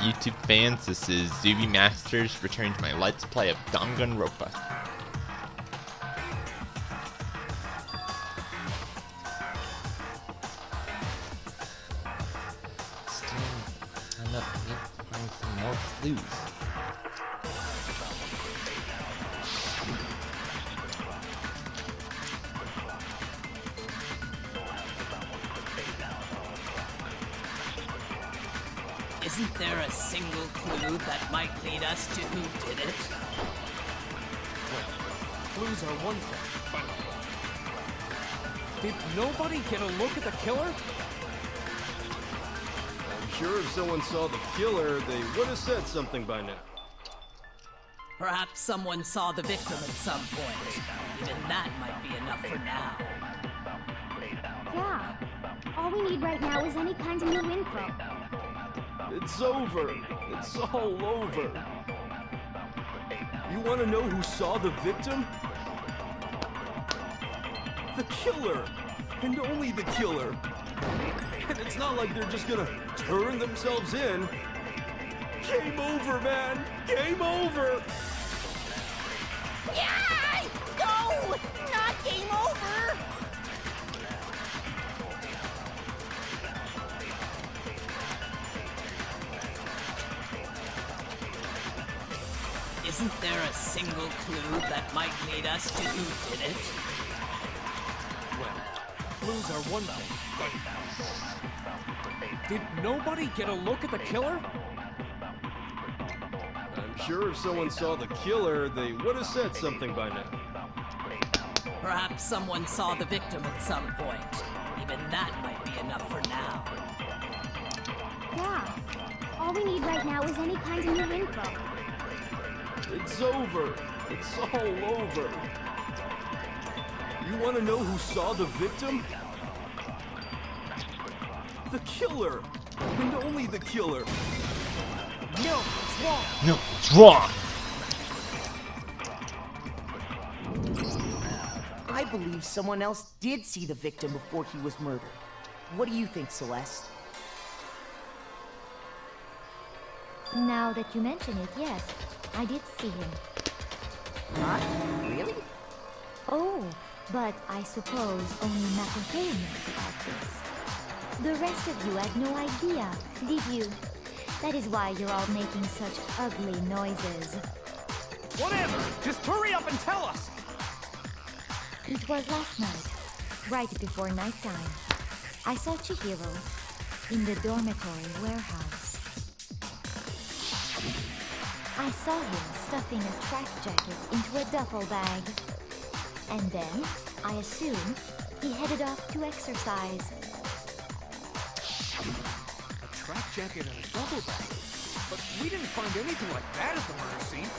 YouTube fans? This is Zuby Masters returning to my Let's Play of Danganronpa. Still, I'm not able to find some more clues. Isn't there a single clue that might lead us to who did it? Well, clues are one thing, but... Did nobody get a look at the killer? I'm sure if someone saw the killer, they would have said something by now. Perhaps someone saw the victim at some point. Even that might be enough for now. Yeah. All we need right now is any kind of new info. It's over. It's all over. You want to know who saw the victim? The killer! And only the killer! And it's not like they're just gonna turn themselves in. Game over, man! Game over! Yeah! No! Not game over! Isn't there a single clue that might lead us to who did it? Well, clues are one thing, but... Did nobody get a look at the killer? I'm sure if someone saw the killer, they would have said something by now. Perhaps someone saw the victim at some point. Even that might be enough for now. Yeah. All we need right now is any kind of new info. It's over. It's all over. You want to know who saw the victim? The killer! And only the killer! No, it's wrong! No, it's wrong! I believe someone else did see the victim before he was murdered. What do you think, Celeste? Now that you mention it, yes. I did see him. Not really? Oh, but I suppose only Masafumi knows about this. The rest of you had no idea, did you? That is why you're all making such ugly noises. Whatever! Just hurry up and tell us! It was last night, right before nighttime. I saw Chihiro in the dormitory warehouse. I saw him stuffing a track jacket into a duffel bag. And then, I assume, he headed off to exercise. A track jacket and a duffel bag? But we didn't find anything like that at the murder scene.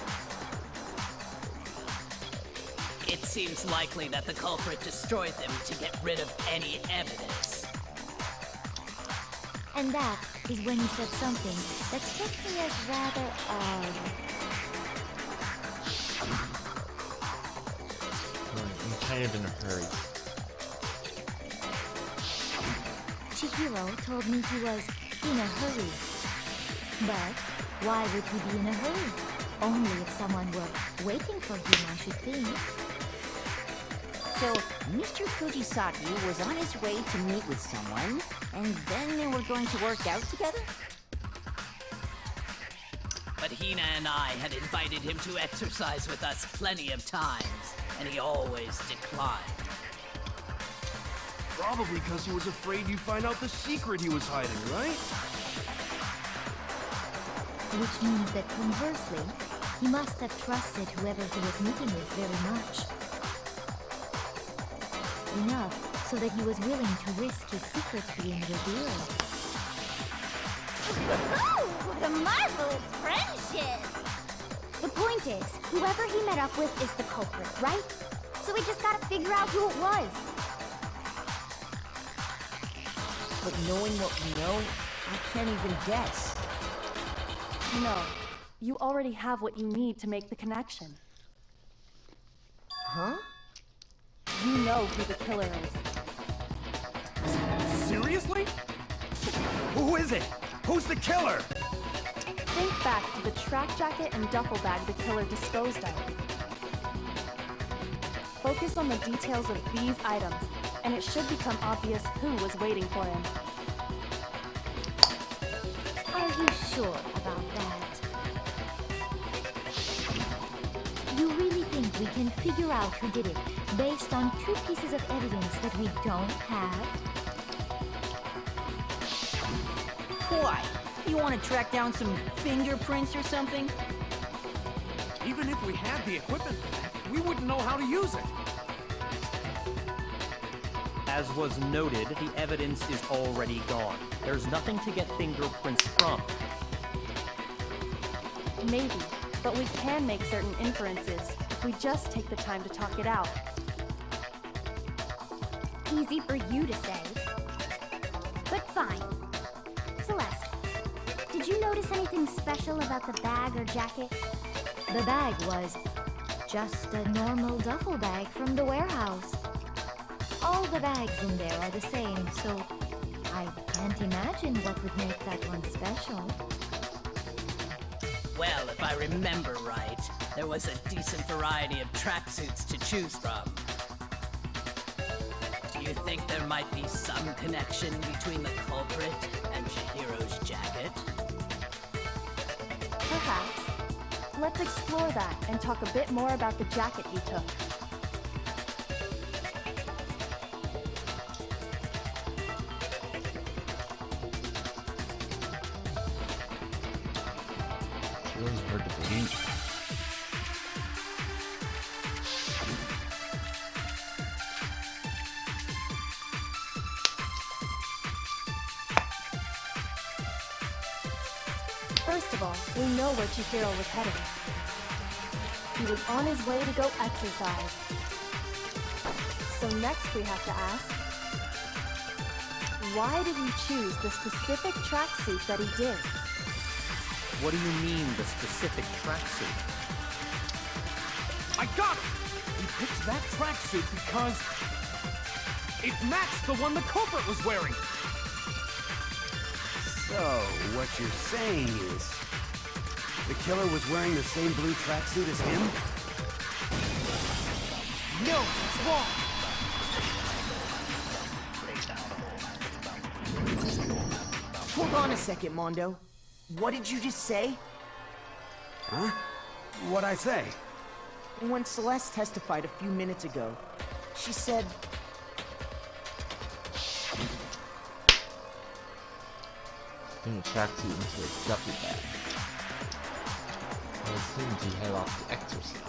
It seems likely that the culprit destroyed them to get rid of any evidence. And that is when he said something that struck me as rather odd. I'm kind of in a hurry. Chihiro told me he was in a hurry. But why would he be in a hurry? Only if someone were waiting for him, I should think. So, Mr. Fujisaki was on his way to meet with someone, and then they were going to work out together? But Hina and I had invited him to exercise with us plenty of times, and he always declined. Probably because he was afraid you'd find out the secret he was hiding, right? Which means that conversely, he must have trusted whoever he was meeting with very much. Enough so that he was willing to risk his secret being revealed. Oh, what a marvelous friendship! The point is, whoever he met up with is the culprit, right? So we just gotta figure out who it was. But knowing what we know, I can't even guess. No, you already have what you need to make the connection. Huh? You know who the killer is. Seriously? Who is it? Who's the killer? track jacket and duffel bag the killer disposed of. Focus on the details of these items, and it should become obvious who was waiting for him. Are you sure about that? You really think we can figure out who did it based on 2 pieces of evidence that we don't have? Why? You want to track down some fingerprints or something? Even if we had the equipment for that, we wouldn't know how to use it. As was noted, the evidence is already gone. There's nothing to get fingerprints from. Maybe, but we can make certain inferences if we just take the time to talk it out. Easy for you to say. But fine. Celeste, did you notice anything special about the bag or jacket? The bag was just a normal duffel bag from the warehouse. All the bags in there are the same, so I can't imagine what would make that one special. Well, if I remember right, there was a decent variety of tracksuits to choose from. Do you think there might be some connection between the culprit and Chihiro's jacket? Perhaps. Let's explore that and talk a bit more about the jacket he took. It's really hard to believe. First of all, we know where Chihiro was headed. He was on his way to go exercise. So next we have to ask, why did he choose the specific tracksuit that he did? What do you mean, the specific tracksuit? I got it! He picked that tracksuit because it matched the one the culprit was wearing. So, what you're saying is, the killer was wearing the same blue tracksuit as him? No, it's wrong. Hold on a second, Mondo. What did you just say? Huh? What'd I say? When Celeste testified a few minutes ago, she said... Putting a tracksuit into a duffel bag. I assumed he head off to exercise.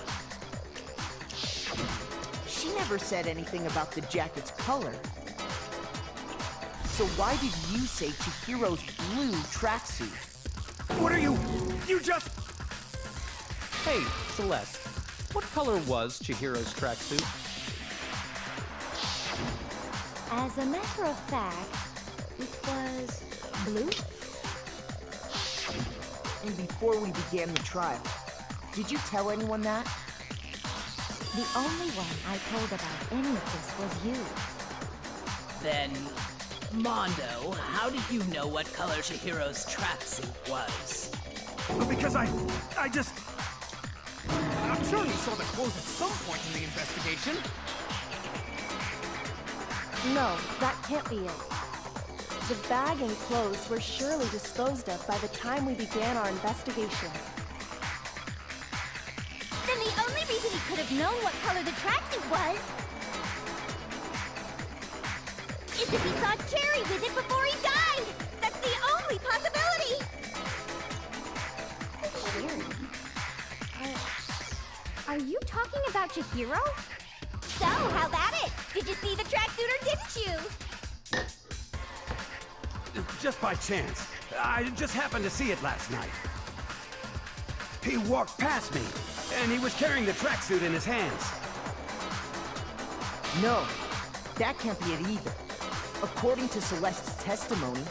She never said anything about the jacket's color. So why did you say Chihiro's blue tracksuit? What are you just... Hey, Celeste, what color was Chihiro's tracksuit? As a matter of fact, it was blue. And before we began the trial, did you tell anyone that? The only one I told about any of this was you. Then, Mondo, how did you know what color Chihiro's tracksuit was? Because I just... I'm sure he saw the clothes at some point in the investigation. No, that can't be it. The bag and clothes were surely disposed of by the time we began our investigation. Then the only reason he could have known what color the tracksuit was is if he saw Cherry with it before he died! That's the only possibility! Are you talking about Chihiro? So, how about it? Did you see the tracksuit or didn't you? Just by chance. I just happened to see it last night. He walked past me, and he was carrying the tracksuit in his hands. No, that can't be it either. According to Celeste's testimony,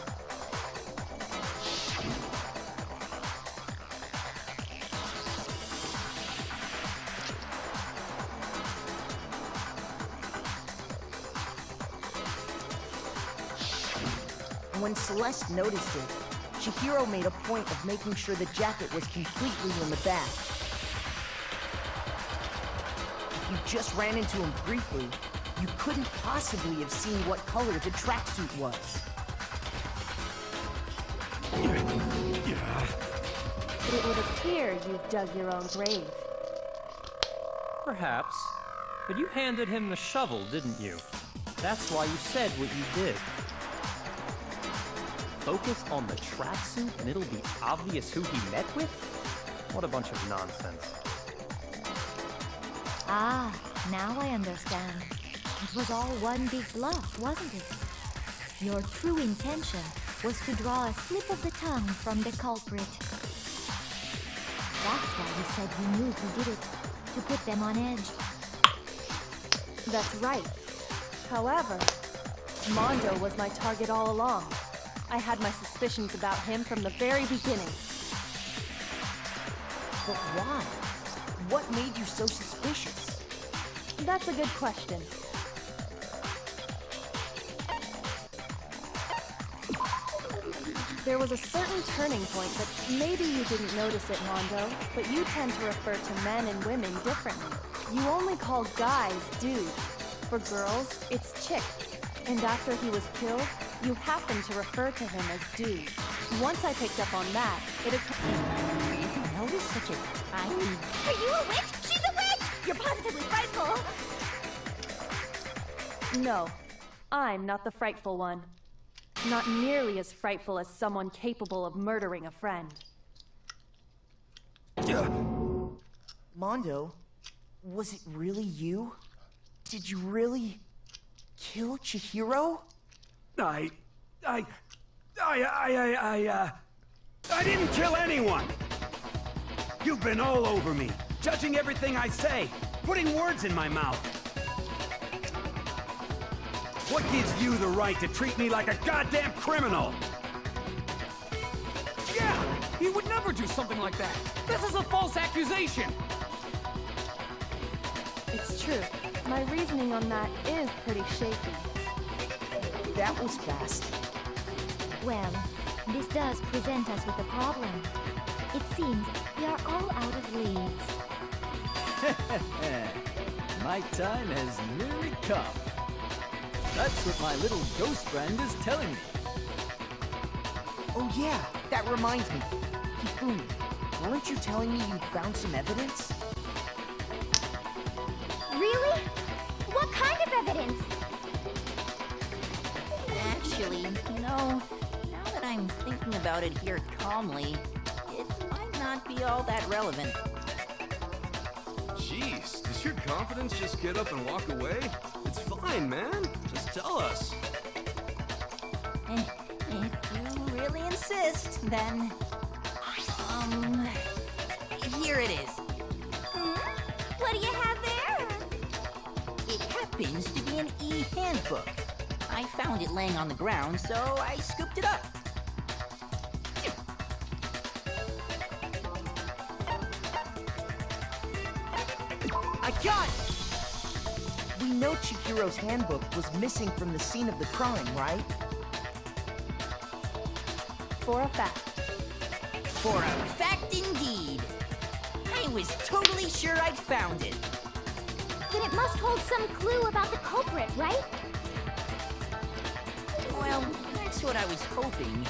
when Celeste noticed it, Chihiro made a point of making sure the jacket was completely in the back. If you just ran into him briefly, you couldn't possibly have seen what color the tracksuit was. It would appear you've dug your own grave. Perhaps. But you handed him the shovel, didn't you? That's why you said what you did. Focus on the tracksuit and it'll be obvious who he met with? What a bunch of nonsense. Ah, now I understand. It was all one big bluff, wasn't it? Your true intention was to draw a slip of the tongue from the culprit. That's why you said you knew who did it, to put them on edge. That's right. However, Mondo was my target all along. I had my suspicions about him from the very beginning. But why? What made you so suspicious? That's a good question. There was a certain turning point that maybe you didn't notice it, Mondo, but you tend to refer to men and women differently. You only call guys dude. For girls, it's chick. And after he was killed, you happened to refer to him as dude. Once I picked up on that, it occurred... You notice such a tiny... Are you a witch? She's a witch! You're positively frightful! No, I'm not the frightful one. Not nearly as frightful as someone capable of murdering a friend. Mondo, was it really you? Did you really kill Chihiro? I didn't kill anyone! You've been all over me, judging everything I say, putting words in my mouth. What gives you the right to treat me like a goddamn criminal? Yeah! He would never do something like that! This is a false accusation! It's true. My reasoning on that is pretty shaky. That was fast. Well, this does present us with a problem. It seems we are all out of leads. My time has nearly come. That's what my little ghost friend is telling me. Oh yeah, that reminds me. Hifumi, weren't you telling me you'd found some evidence? Really? What kind of evidence? Actually, you know, now that I'm thinking about it here calmly, it might not be all that relevant. Jeez, does your confidence just get up and walk away? It's fine, man. Just tell us. If you really insist, then... here it is. What do you have there? It happens to be an e-handbook. I found it laying on the ground, so I scooped it up. I got it! We know Chihiro's handbook was missing from the scene of the crime, right? For a fact. For a fact indeed. I was totally sure I'd found it. Then it must hold some clue about the culprit, right? Well, that's what I was hoping.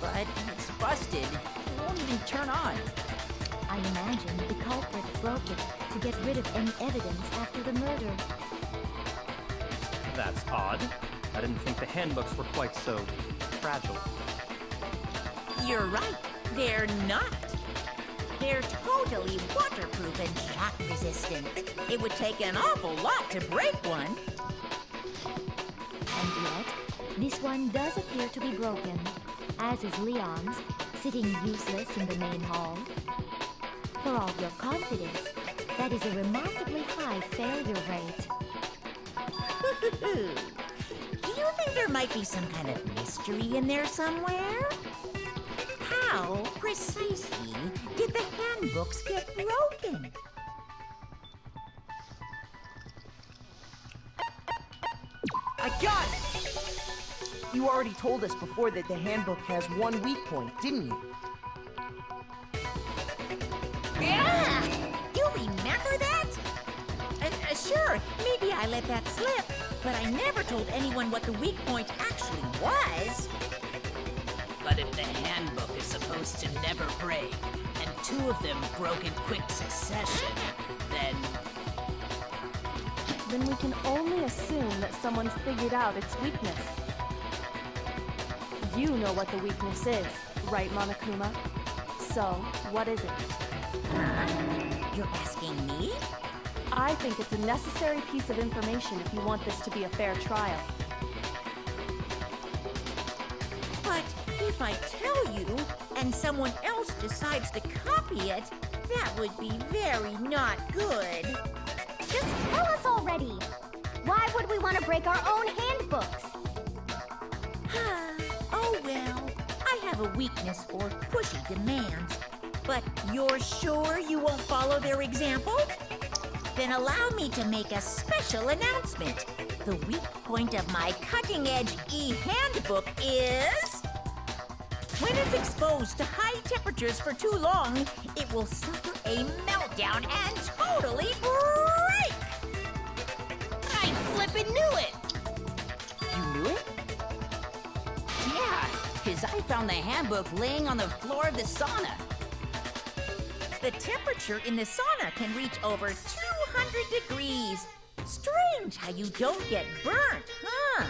But it's busted. It won't even turn on. I imagine the culprit broke it to get rid of any evidence after the murder. That's odd. I didn't think the handbooks were quite so fragile. You're right. They're not. They're totally waterproof and shock resistant. It would take an awful lot to break one. And yet, this one does appear to be broken, as is Leon's, sitting useless in the main hall. For all your confidence, that is a remarkably high failure rate. Do you think there might be some kind of mystery in there somewhere? How precisely did the handbooks get broken? I got it! You already told us before that the handbook has one weak point, didn't you? Yeah! You remember that? Sure, maybe I let that slip, but I never told anyone what the weak point actually was. But if the handbook is supposed to never break, and two of them broke in quick succession, then we can only assume that someone's figured out its weakness. You know what the weakness is, right, Monokuma? So, what is it? You're asking me? I think it's a necessary piece of information if you want this to be a fair trial. But if I tell you, and someone else decides to copy it, that would be very not good. Just tell us already! Why would we want to break our own handbooks? Oh well, I have a weakness for pushy demands. But you're sure you won't follow their example? Then allow me to make a special announcement. The weak point of my cutting-edge e-handbook is... when it's exposed to high temperatures for too long, it will suffer a meltdown and totally break! I flippin' knew it! You knew it? Yeah, because I found the handbook laying on the floor of the sauna. The temperature in the sauna can reach over 200 degrees. Strange how you don't get burnt, huh?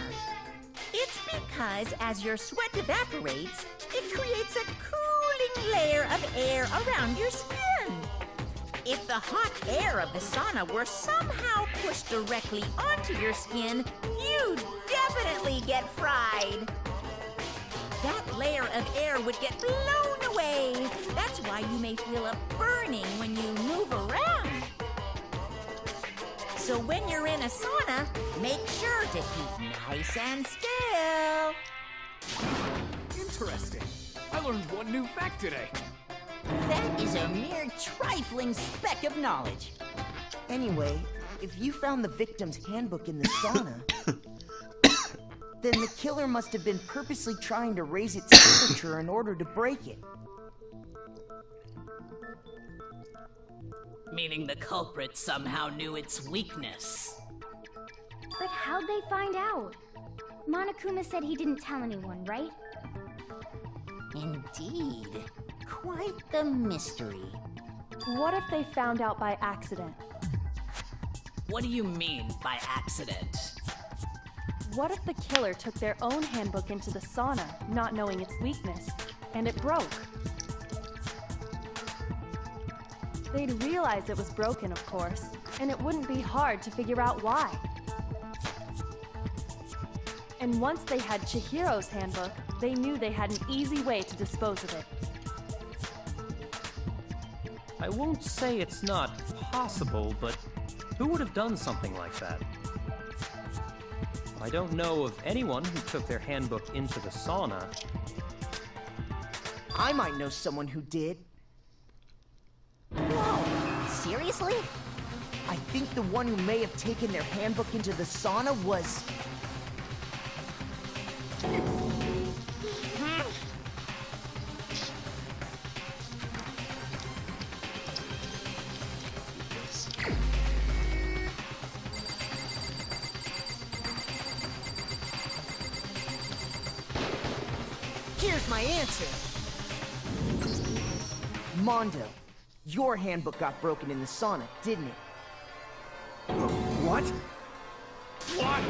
It's because as your sweat evaporates, it creates a cooling layer of air around your skin. If the hot air of the sauna were somehow pushed directly onto your skin, you'd definitely get fried. That layer of air would get blown away. That's why you may feel a burning when you move around. So when you're in a sauna, make sure to keep nice and still. Interesting. I learned one new fact today. That is a mere trifling speck of knowledge. Anyway, if you found the victim's handbook in the sauna, then the killer must have been purposely trying to raise its temperature in order to break it. Meaning the culprit somehow knew its weakness. But how'd they find out? Monokuma said he didn't tell anyone, right? Indeed. Quite the mystery. What if they found out by accident? What do you mean by accident? What if the killer took their own handbook into the sauna, not knowing its weakness, and it broke? They'd realize it was broken, of course, and it wouldn't be hard to figure out why. And once they had Chihiro's handbook, they knew they had an easy way to dispose of it. I won't say it's not possible, but who would have done something like that? I don't know of anyone who took their handbook into the sauna. I might know someone who did. Whoa! Seriously? I think the one who may have taken their handbook into the sauna was... Here's my answer. Mondo, your handbook got broken in the sauna, didn't it? What? Why?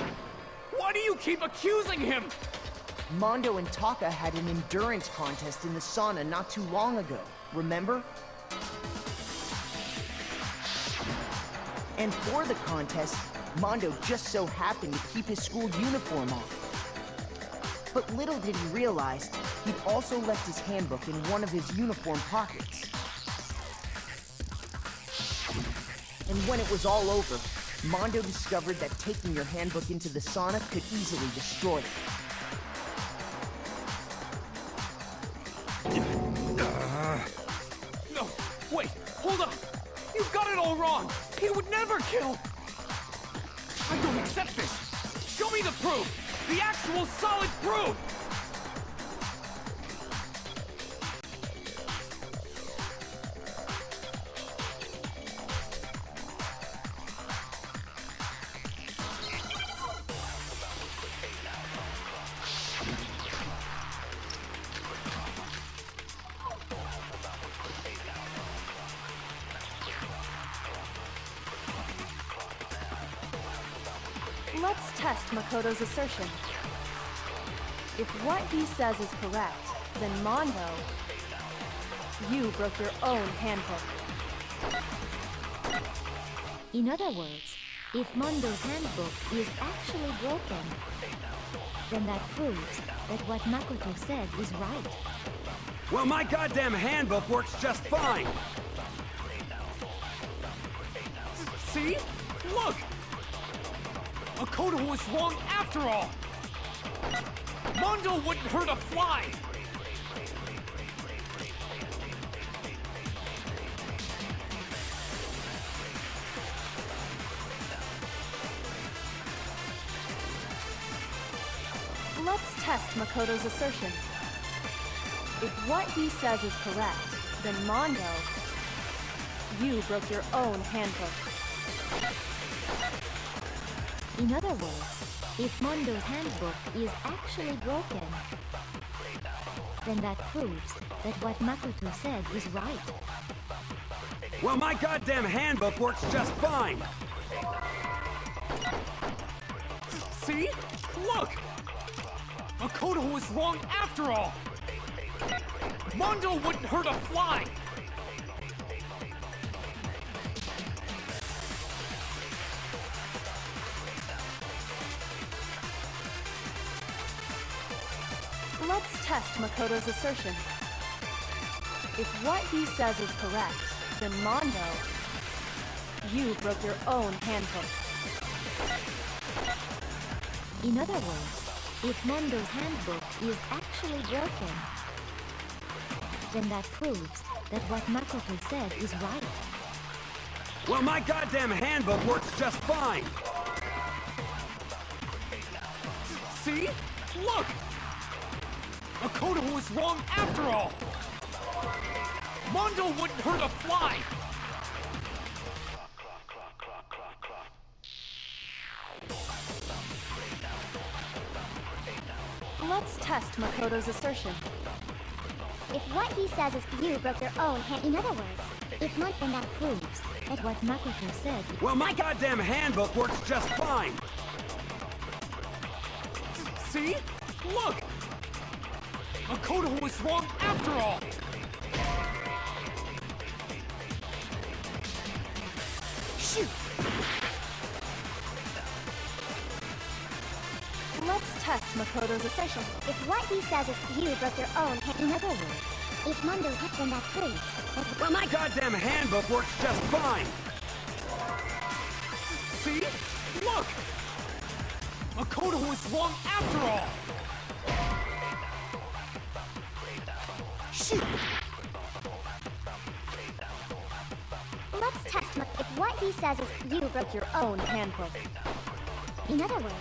Why do you keep accusing him? Mondo and Taka had an endurance contest in the sauna not too long ago, remember? And for the contest, Mondo just so happened to keep his school uniform on. But little did he realize, he'd also left his handbook in one of his uniform pockets. And when it was all over, Mondo discovered that taking your handbook into the sauna could easily destroy it. No, wait, hold up! You've got it all wrong! He would never kill! I don't accept this! Show me the proof! The actual solid proof! Let's test Makoto's assertion. If what he says is correct, then Mondo, you broke your own handbook. In other words, if Mondo's handbook is actually broken, then that proves that what Makoto said is right. Well, my goddamn handbook works just fine! See? Look! Makoto was wrong after all! Mondo wouldn't hurt a fly! Let's test Makoto's assertion. If what he says is correct, then Mondo, you broke your own handbook. In other words, if Mondo's handbook is actually broken, then that proves that what Makoto said is right. Well, my goddamn handbook works just fine! See? Look! Makoto was wrong after all! Mondo wouldn't hurt a fly! Let's test Makoto's assertion. If what he says is correct, then Mondo, you broke your own handbook. In other words, if Mondo's handbook is actually broken, then that proves that what Makoto said is right. Well, my goddamn handbook works just fine! See? Look! Makoto was wrong after all! Mondo wouldn't hurt a fly! Let's test Makoto's assertion. If what he says is you broke your own hand, in other words, if Mondo, then that proves that what Makoto said. Well, my goddamn handbook works just fine! See? Look! Makoto was wrong after all! Shoot! Let's test Makoto's assertion. If what he says is you broke your own hand, in other words, if Mondo's hand, then that proves that. Well, my goddamn handbook works just fine! See? Look! Makoto was wrong after all! Shoot! Let's test if what he says is you broke your Own handbook. In other words,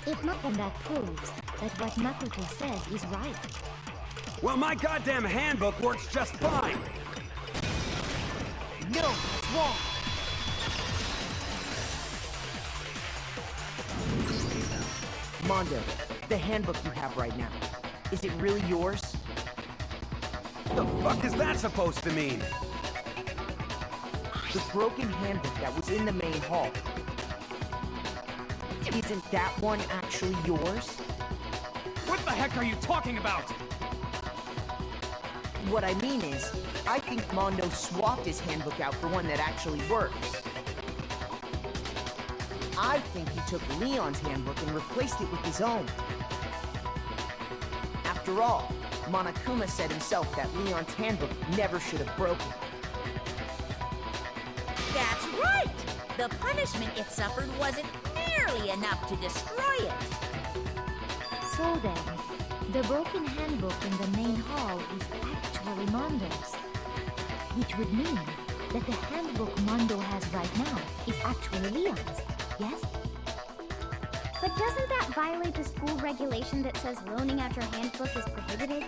if not, then that proves that what Makoto said is right. Well, my goddamn handbook works just fine! No, it's wrong! Mondo, the handbook you have right now, is it really yours? The fuck is that supposed to mean? The broken handbook that was in the main hall. Isn't that one actually yours? What the heck are you talking about? What I mean is, I think Mondo swapped his handbook out for one that actually works. I think he took Leon's handbook and replaced it with his own. After all, Monokuma said himself that Leon's handbook never should have broken. That's right! The punishment it suffered wasn't nearly enough to destroy it. So then, the broken handbook in the main hall is actually Mondo's. Which would mean that the handbook Mondo has right now is actually Leon's, yes? But doesn't that violate the school regulation that says loaning out your handbook is prohibited?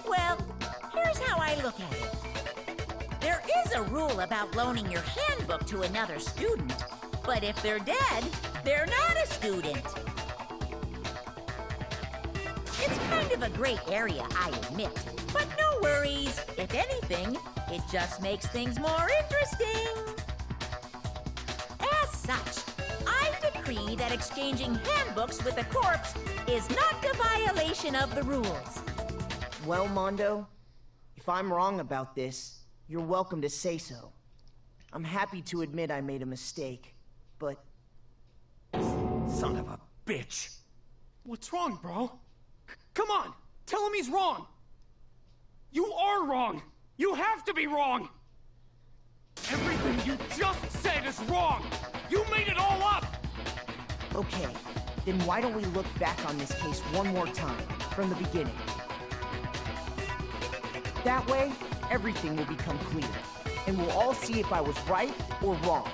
Well, here's how I look at it. There is a rule about loaning your handbook to another student, but if they're dead, they're not a student. It's kind of a gray area, I admit, but no worries. If anything, it just makes things more interesting. As such, I decree that exchanging handbooks with a corpse is not a violation of the rules. Well, Mondo, if I'm wrong about this, you're welcome to say so. I'm happy to admit I made a mistake, but... Son of a bitch. What's wrong, bro? Come on, tell him he's wrong. You are wrong. You have to be wrong. Everything you just said is wrong. You made it all up. Okay, then why don't we look back on this case one more time, from the beginning? That way, everything will become clear, and we'll all see if I was right or wrong.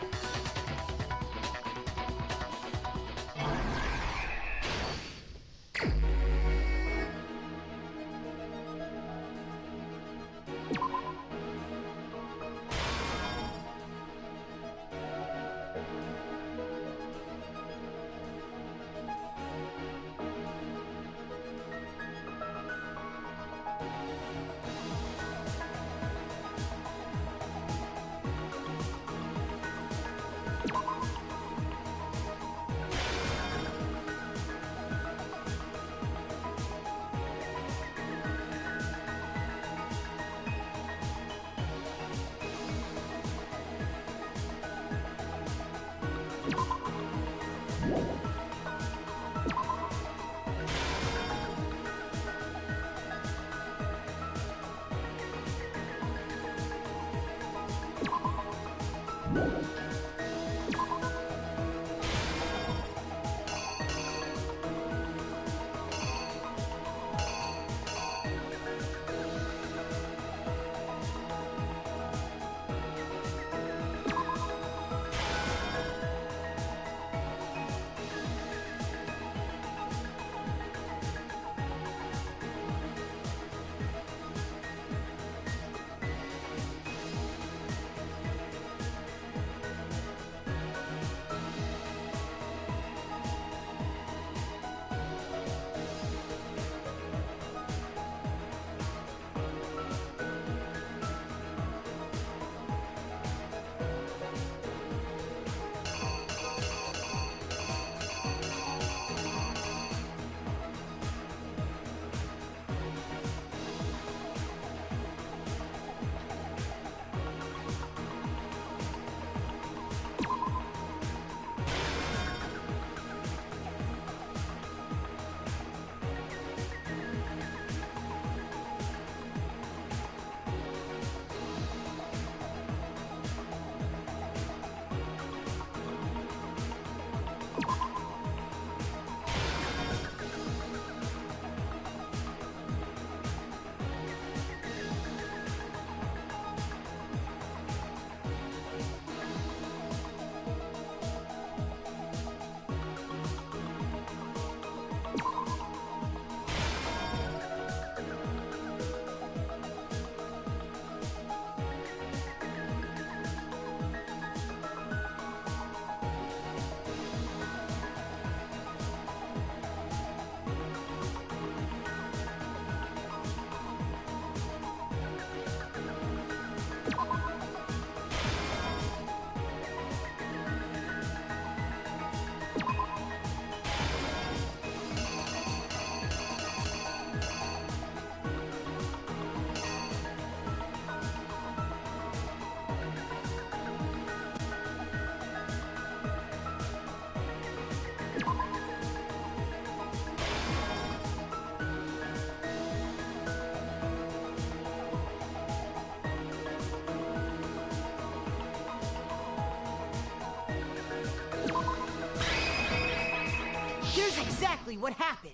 Here's exactly what happened.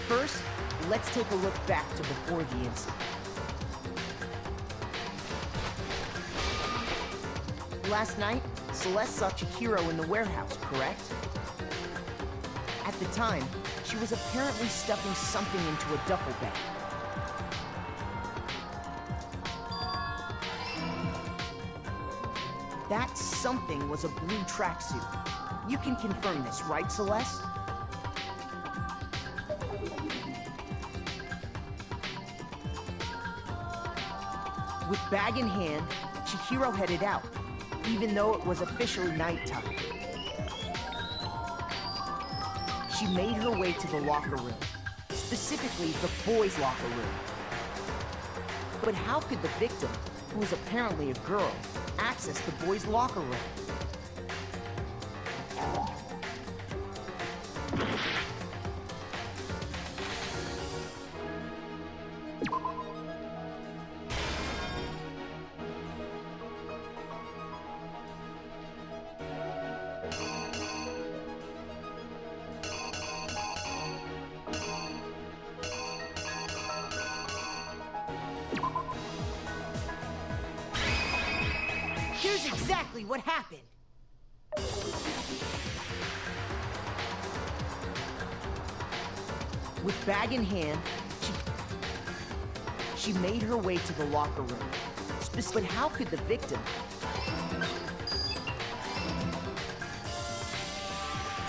First, let's take a look back to before the incident. Last night, Celeste saw Chihiro in the warehouse, correct? At the time, she was apparently stuffing something into a duffel bag. That something was a blue tracksuit. You can confirm this, right, Celeste? With bag in hand, Chihiro headed out, even though it was officially nighttime. She made her way to the locker room, specifically the boys' locker room. But how could the victim, who is apparently a girl, access the boys' locker room? Here's exactly what happened. With bag in hand, she made her way to the locker room. But how could the victim?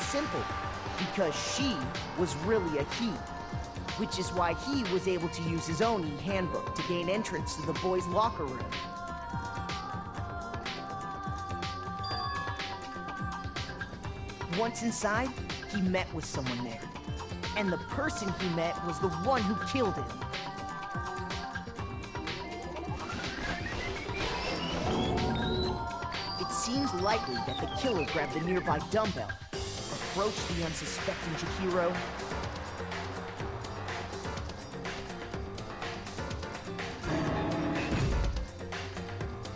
Simple, because she was really a he, which is why he was able to use his own e-handbook to gain entrance to the boys' locker room. Once inside, he met with someone there. And the person he met was the one who killed him. It seems likely that the killer grabbed the nearby dumbbell, approached the unsuspecting Chihiro,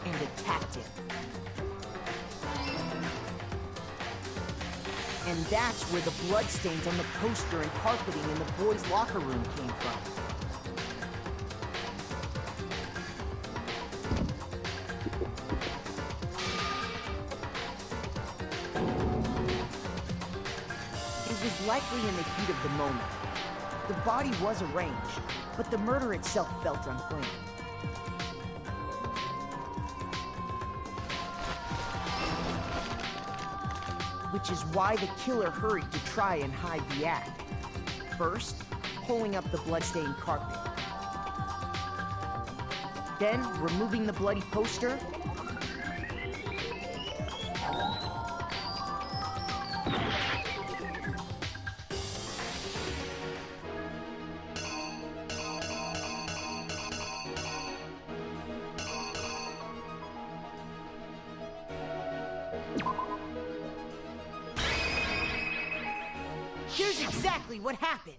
and attacked him. And that's where the bloodstains on the poster and carpeting in the boys' locker room came from. It was likely in the heat of the moment. The body was arranged, but the murder itself felt unplanned. Which is why the killer hurried to try and hide the act. First, pulling up the bloodstained carpet. Then, removing the bloody poster. Here's exactly what happened.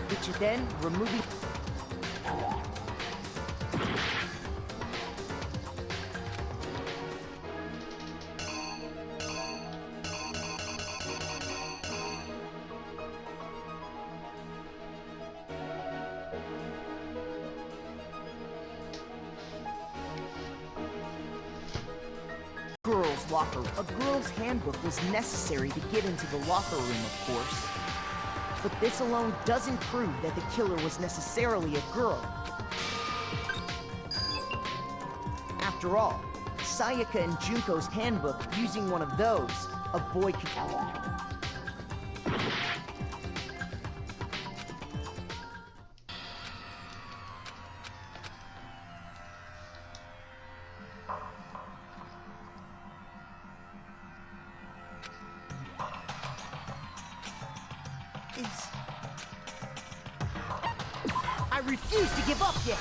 Which is then removing... girls' locker. A girl's handbook was necessary to get into the locker room, of course. But this alone doesn't prove that the killer was necessarily a girl. After all, Sayaka and Junko's handbook, using one of those, a boy could... I refuse to give up yet!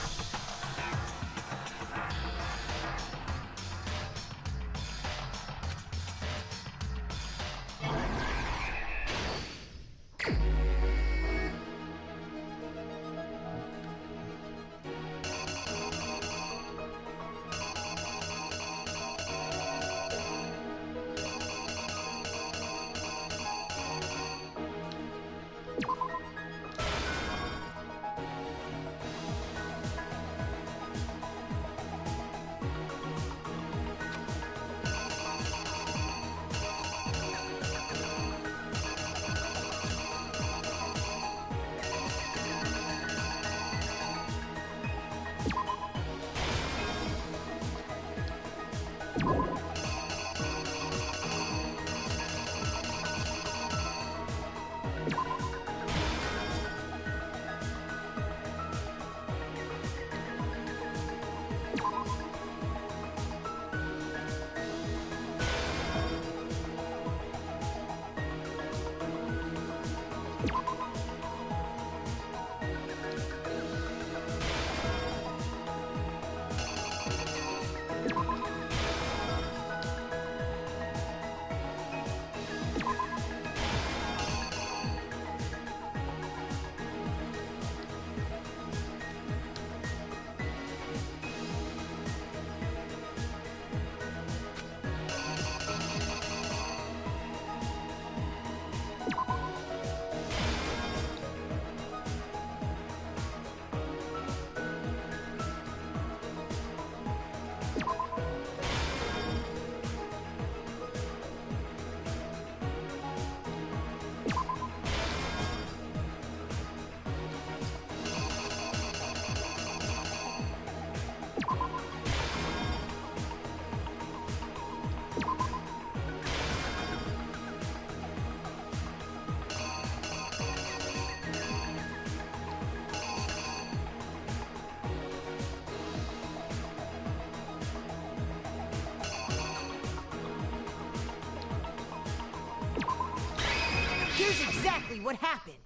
Here's exactly what happened.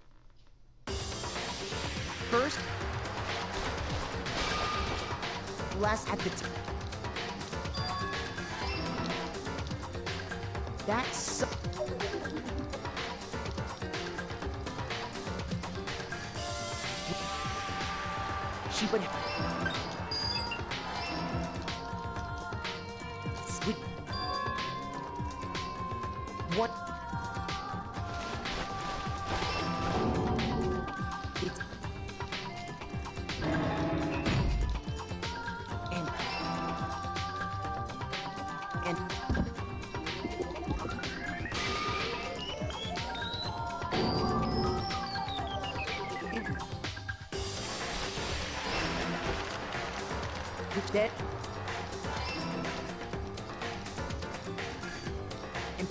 First, last at the That's she would. Sweet. What? It's and that and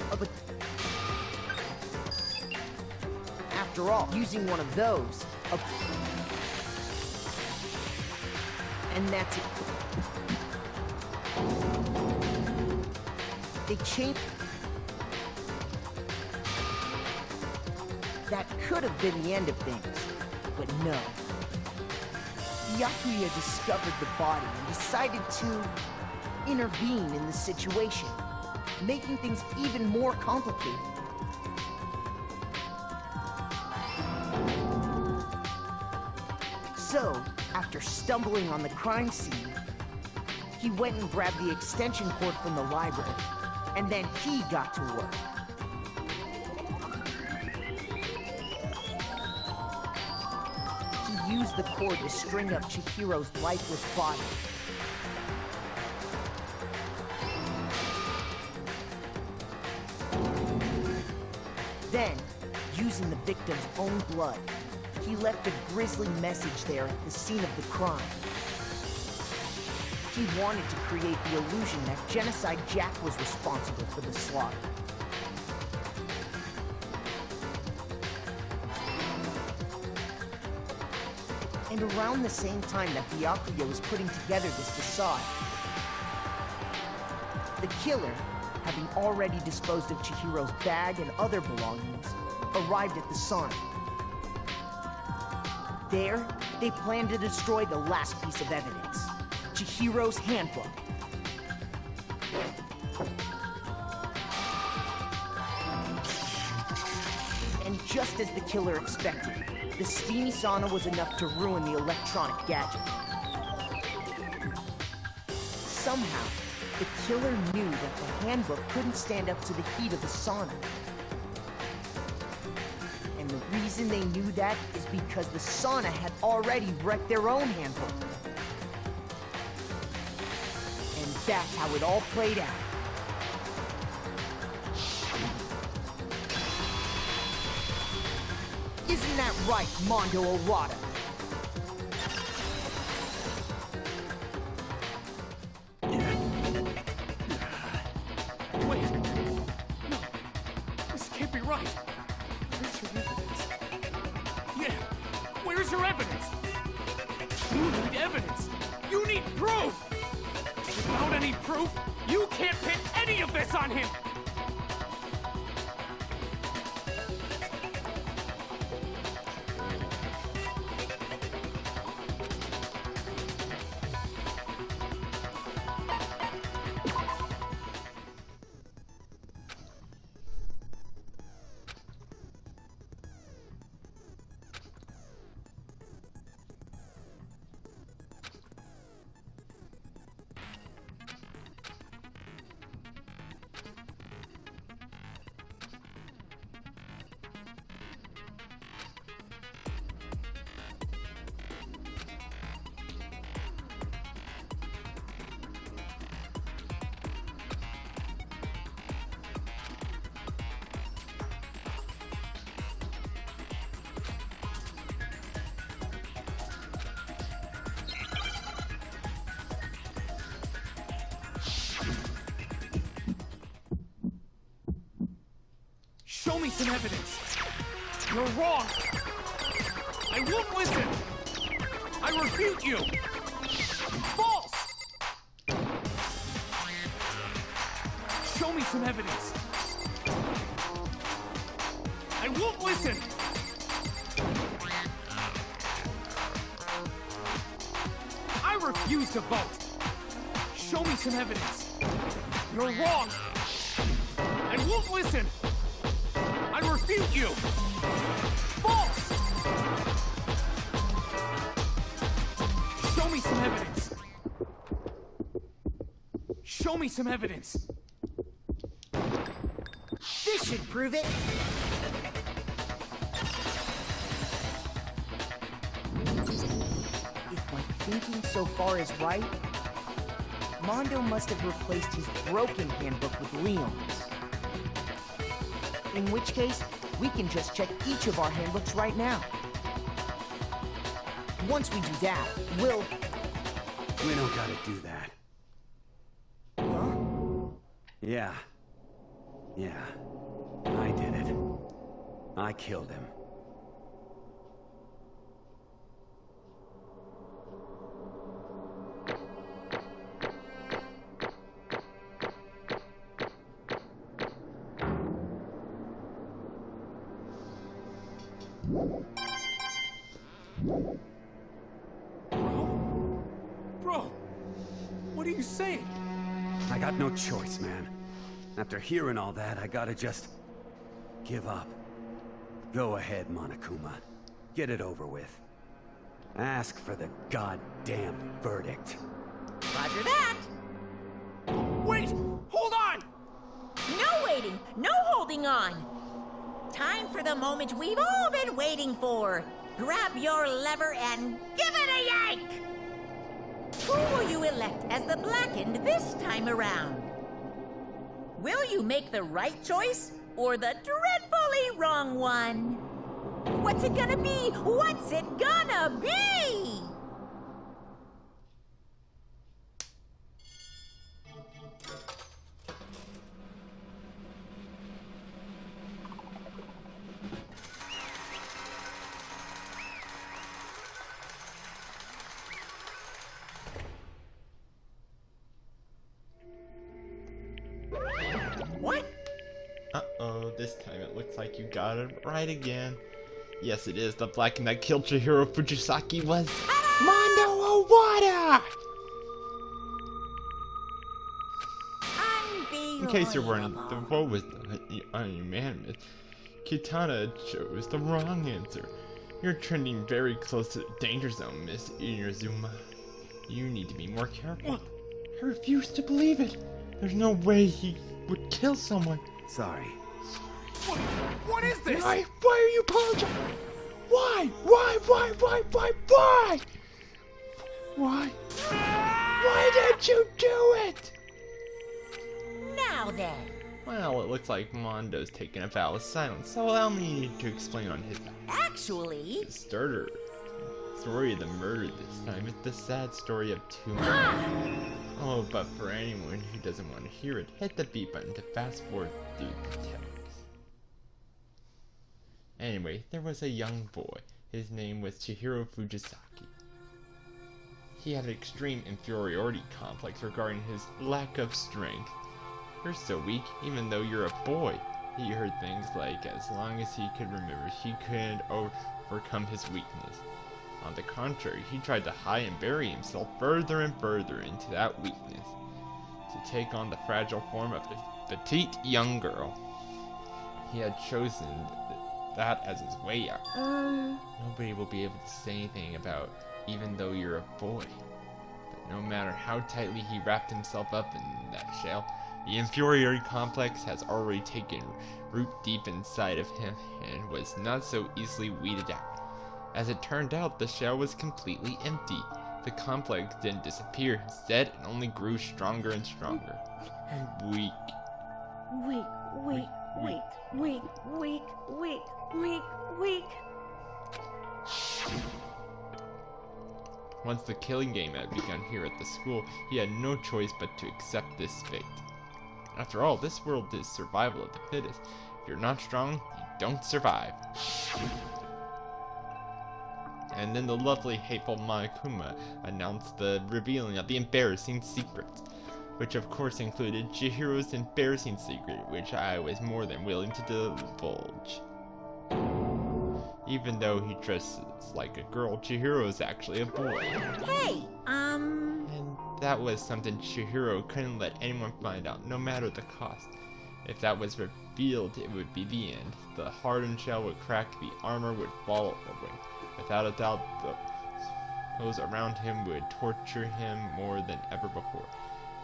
after all, using one of those, and that's it. They changed. That could have been the end of things, but no. Byakuya discovered the body and decided to intervene in the situation, making things even more complicated. So, after stumbling on the crime scene, he went and grabbed the extension cord from the library, and then he got to work. He used the cord to string up Chihiro's lifeless body. Then, using the victim's own blood, he left a grisly message there at the scene of the crime. He wanted to create the illusion that Genocide Jack was responsible for the slaughter. And around the same time that Byakuya was putting together this facade, the killer, having already disposed of Chihiro's bag and other belongings, arrived at the sauna. There, they planned to destroy the last piece of evidence, Chihiro's handbook. And just as the killer expected, the steamy sauna was enough to ruin the electronic gadget. Somehow, the killer knew that the handbook couldn't stand up to the heat of the sauna. And the reason they knew that is because the sauna had already wrecked their own handbook. And that's how it all played out. Isn't that right, Mondo Owada? Wait. No. This can't be right. Richard evidence. Where's your evidence? You need evidence. You need proof. Without any proof, you can't pin any of this on him. Show me some evidence. You're wrong. I won't listen. I refute you. False. Show me some evidence. I won't listen. I refuse to vote. Show me some evidence. You're wrong. I won't listen. I refute you! False! Show me some evidence. Show me some evidence. This should prove it. If my thinking so far is right, Mondo must have replaced his broken handbook with Leon's. In which case, we can just check each of our handbooks right now. Once we do that, we'll... We don't gotta do that. Huh? Yeah. I did it. I killed him. Bro, what are you saying? I got no choice, man. After hearing all that, I gotta just... give up. Go ahead, Monokuma. Get it over with. Ask for the goddamn verdict. Roger that. Wait! Hold on! No waiting, no holding on. Time for the moment we've all been waiting for. Grab your lever and give it a yank! Who will you elect as the Blackened this time around? Will you make the right choice or the dreadfully wrong one? What's it gonna be? What's it gonna be? What? Uh-oh, this time it looks like you got it right again. Yes, it is. The Blackened that killed Chihiro Fujisaki was Mondo Owada! In case you're wondering, the vote was unanimous. Kitana chose the wrong answer. You're trending very close to the danger zone, Miss Inazuma. You need to be more careful. I refuse to believe it. There's no way he would kill someone. Sorry. What is this? Why are you apologizing? Why? Why did you do it? Now then. Well, it looks like Mondo's taking a vow of silence, so allow me to explain on his behalf. Actually... The story of the murder this time is the sad story of two men. Oh, but for anyone who doesn't want to hear it, hit the B button to fast forward through the text. Anyway, there was a young boy. His name was Chihiro Fujisaki. He had an extreme inferiority complex regarding his lack of strength. You're so weak, even though you're a boy. He heard things like, as long as he could remember, he couldn't overcome his weakness. On the contrary, he tried to hide and bury himself further and further into that weakness, to take on the fragile form of a petite young girl. He had chosen that as his way out. Nobody will be able to say anything about even though you're a boy. But no matter how tightly he wrapped himself up in that shell, the inferiority complex has already taken root deep inside of him and was not so easily weeded out. As it turned out, the shell was completely empty. The complex didn't disappear. Instead, it only grew stronger and stronger. And weak. Weak. Once the killing game had begun here at the school, he had no choice but to accept this fate. After all, this world is survival of the fittest. If you're not strong, you don't survive. And then the lovely, hateful Monokuma announced the revealing of the embarrassing secrets, which of course included Chihiro's embarrassing secret, which I was more than willing to divulge. Even though he dresses like a girl, Chihiro is actually a boy. Hey, And that was something Chihiro couldn't let anyone find out, no matter the cost. If that was revealed, it would be the end. The hardened shell would crack, the armor would fall away. Without a doubt, those around him would torture him more than ever before.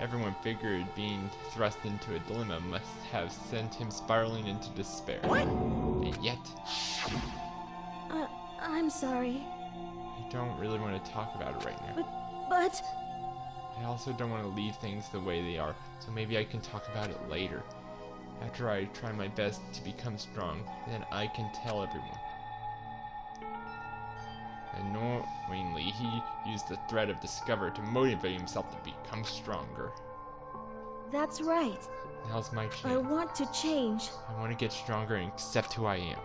Everyone figured being thrust into a dilemma must have sent him spiraling into despair. What? And yet, I'm sorry. I don't really want to talk about it right now. But... I also don't want to leave things the way they are, so maybe I can talk about it later. After I try my best to become strong, then I can tell everyone. Annoyingly, he used the threat of Discover to motivate himself to become stronger. that's right. Now's my chance. I want to change. I want to get stronger and accept who I am.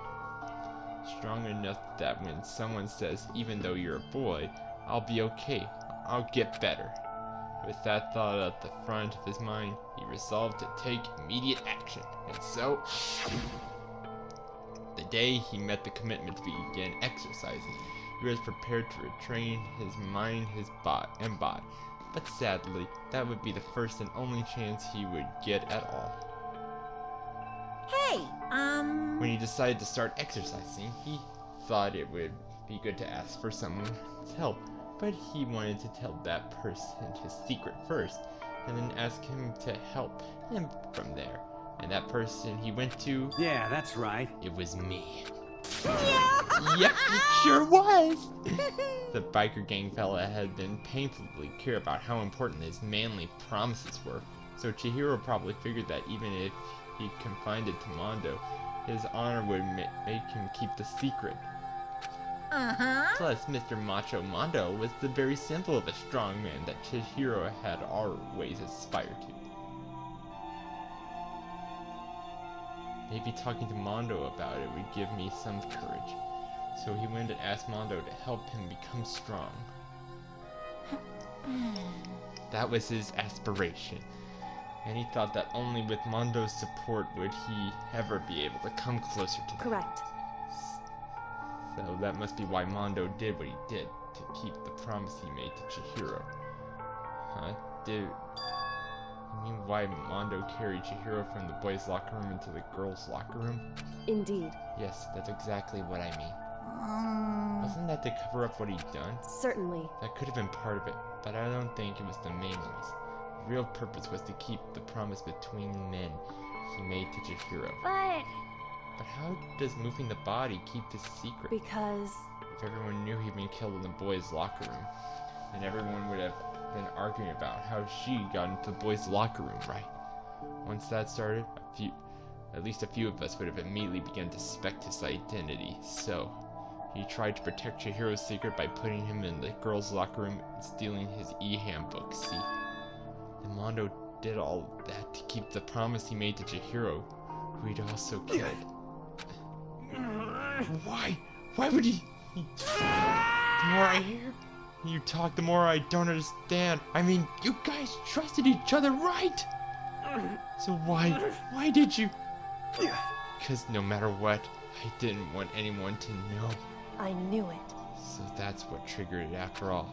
Strong enough that when someone says, even though you're a boy, I'll be okay. I'll get better. With that thought at the front of his mind, he resolved to take immediate action. And so, the day he met the commitment to begin exercising, he was prepared to retrain his mind, his body. But sadly, that would be the first and only chance he would get at all. Hey, When he decided to start exercising, he thought it would be good to ask for someone's help, but he wanted to tell that person his secret first, and then ask him to help him from there. And that person he went to, Yeah, that's right. it was me. Yep, it sure was! The biker gang fella had been painfully clear about how important his manly promises were, so Chihiro probably figured that even if he confided to Mondo, his honor would make him keep the secret. Plus, Mr. Macho Mondo was the very symbol of a strong man that Chihiro had always aspired to. Maybe talking to Mondo about it would give me some courage. So he went and asked Mondo to help him become strong. That was his aspiration. And he thought that only with Mondo's support would he ever be able to come closer to that. Correct. So that must be why Mondo did what he did, to keep the promise he made to Chihiro. Huh? You mean why Mondo carried Chihiro from the boys' locker room into the girls' locker room? Indeed. Yes, that's exactly what I mean. Wasn't that to cover up what he'd done? Certainly. That could have been part of it, but I don't think it was the main reason. The real purpose was to keep the promise between men he made to Chihiro. But how does moving the body keep the secret? Because... If everyone knew he'd been killed in the boys' locker room, then everyone would have been arguing about how she got into the boys' locker room, right? Once that started, at least a few of us would have immediately begun to suspect his identity, so he tried to protect Chihiro's secret by putting him in the girls' locker room and stealing his e-handbook, see? Then Mondo did all that to keep the promise he made to Chihiro, who he'd also killed. Why? Why would he? The more I hear, you talk, the more I don't understand. I mean, you guys trusted each other, right? So why did you? Because no matter what, I didn't want anyone to know. I knew it. So that's what triggered it after all.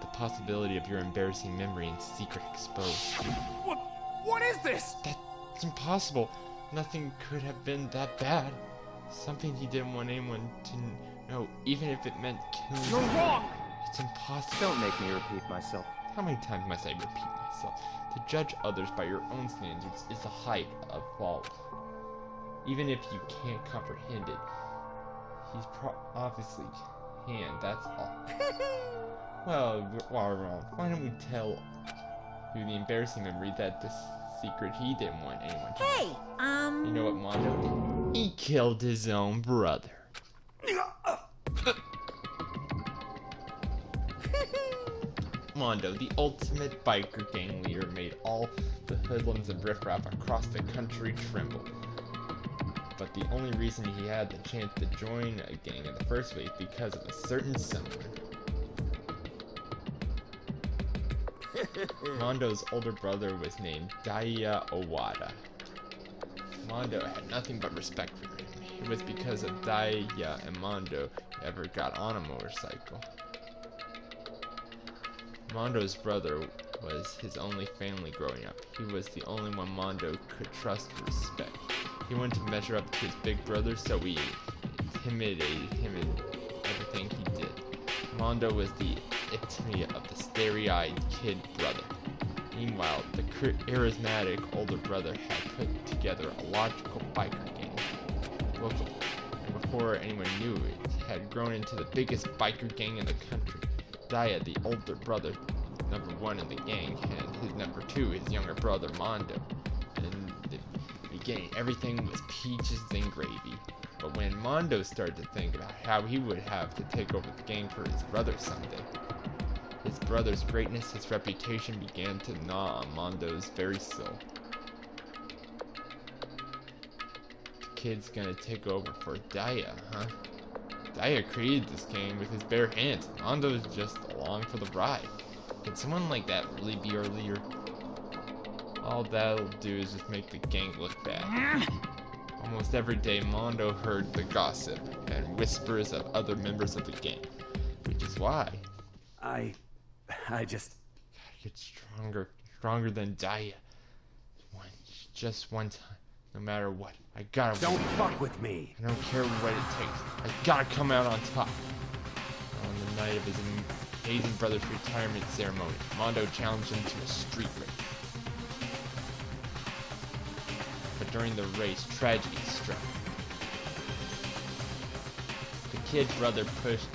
The possibility of your embarrassing memory and secret exposed. What is this? That's impossible. Nothing could have been that bad. Something he didn't want anyone to know, even if it meant killing. You're wrong! It's impossible. Don't make me repeat myself. How many times must I repeat myself? To judge others by your own standards is the height of fault. Even if you can't comprehend it, he's obviously can, that's all. Well, while we're on, why don't we tell you the embarrassing memory that this secret he didn't want anyone to know? Hey, You know what Mondo did? He killed his own brother. Mondo, the ultimate biker gang leader, made all the hoodlums and riffraff across the country tremble. But the only reason he had the chance to join a gang in the first place because of a certain someone. Mondo's older brother was named Daiya Owada. Mondo had nothing but respect for him. It was because of Daiya and Mondo ever got on a motorcycle. Mondo's brother was his only family growing up. He was the only one Mondo could trust and respect. He wanted to measure up to his big brother, so he intimidated him in everything he did. Mondo was the epitome of the starry-eyed kid brother. Meanwhile, the charismatic older brother had put together a logical biker gang locally, and before anyone knew it, had grown into the biggest biker gang in the country. Daiya, the older brother, number one in the gang, and his number two, his younger brother Mondo. In the beginning, everything was peaches and gravy. But when Mondo started to think about how he would have to take over the gang for his brother someday, his brother's greatness, his reputation began to gnaw on Mondo's very soul. The kid's gonna take over for Daiya, huh? Daiya created this gang with his bare hands. Mondo's just along for the ride. Can someone like that really be our leader? All that'll do is just make the gang look bad. Almost every day, Mondo heard the gossip and whispers of other members of the gang, which is why I just... gotta get stronger than Daiya. Just one time, no matter what. I gotta Don't win. fuck with me. I don't care what it takes. I gotta come out on top. On the night of his amazing brother's retirement ceremony, Mondo challenged him to a street race. But during the race, tragedy struck. The kid brother pushed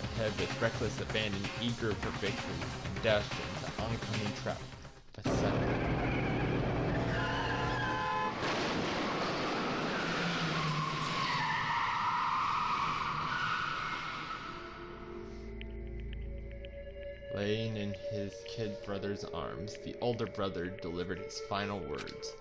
ahead with reckless abandon, eager for victory, and dashed into oncoming traffic. But suddenly, laying in his kid brother's arms, the older brother delivered his final words.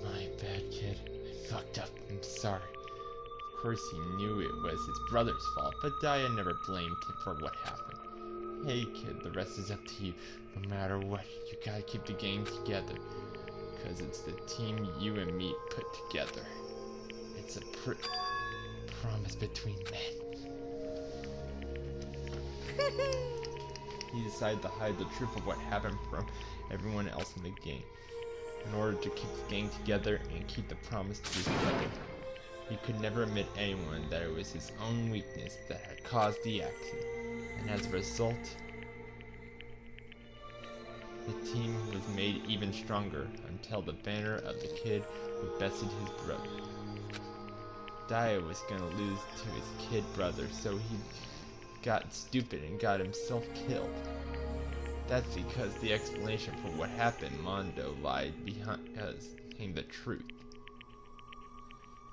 My bad, kid. I fucked up. I'm sorry. Of course he knew it was his brother's fault, but Daiya never blamed him for what happened. Hey kid, the rest is up to you. No matter what, you gotta keep the gang together. Cause it's the team you and me put together. It's a promise between men. He decided to hide the truth of what happened from everyone else in the gang, in order to keep the gang together and keep the promise to his brother. He could never admit anyone that it was his own weakness that had caused the accident, and as a result, the team was made even stronger until the banner of the kid who bested his brother. Daiya was gonna lose to his kid brother, so he got stupid and got himself killed. That's because the explanation for what happened, Mondo lied behind the truth.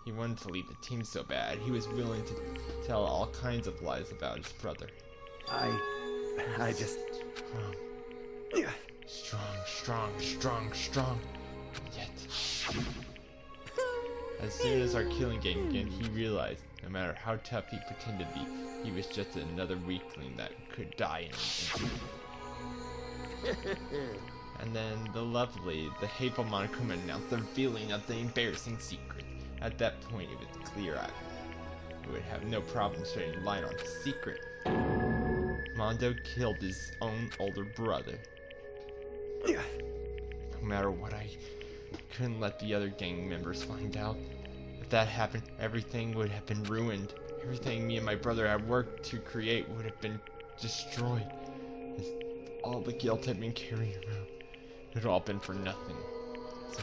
He wanted to leave the team so bad, he was willing to tell all kinds of lies about his brother. I just... Strong. Yet... As soon as our killing game began, he realized, no matter how tough he pretended to be, he was just another weakling that could die in an instant. And then the hateful Monokuma announced the revealing of the embarrassing secret. At that point, it was clear I would have no problem shedding light on the secret. Mondo killed his own older brother. No matter what, I couldn't let the other gang members find out. If that happened, everything would have been ruined. Everything me and my brother had worked to create would have been destroyed. All the guilt I'd been carrying around, it had all been for nothing. So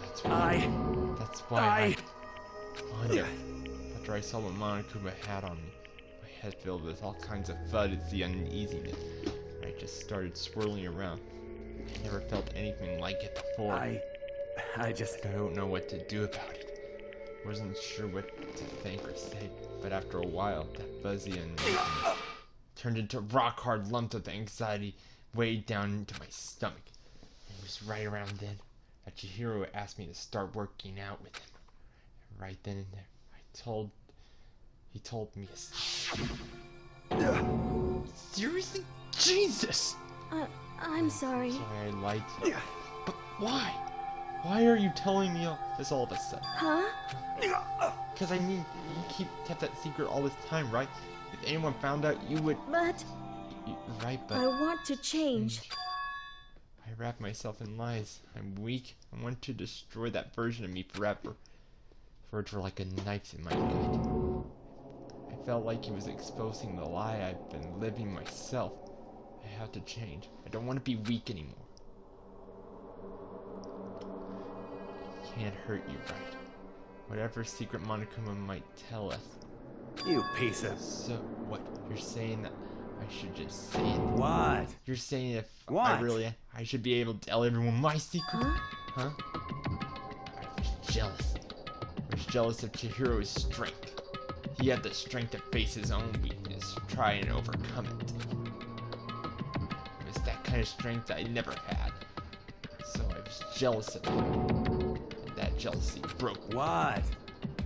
that's why Mondo, after I saw what Monokuma had on me, my head filled with all kinds of fuzzy uneasiness. I just started swirling around. I never felt anything like it before. I don't know what to do about it. Wasn't sure what to think or say, but after a while, that fuzzy uneasiness turned into rock-hard lumps of anxiety weighed down into my stomach. And it was right around then that Chihiro asked me to start working out with him. And right then and there, he told me a secret. Seriously? Jesus! I'm sorry. Sorry, I lied to you. But why? Why are you telling me all this all of a sudden? Huh? Because I mean, you kept that secret all this time, right? If anyone found out, you would... But... Right, but... I want to change. I wrap myself in lies. I'm weak. I want to destroy that version of me forever. Words were like a knife in my gut. I felt like he was exposing the lie I've been living myself. I have to change. I don't want to be weak anymore. It can't hurt you, right? Whatever secret Monokuma might tell us. You piece of... So, what? You're saying that I should just say it? What? You're saying if What? I should be able to tell everyone my secret? Huh? I was jealous. I was jealous of Chihiro's strength. He had the strength to face his own weakness, try and overcome it. It was that kind of strength I never had. So I was jealous of him. And that jealousy broke me. What?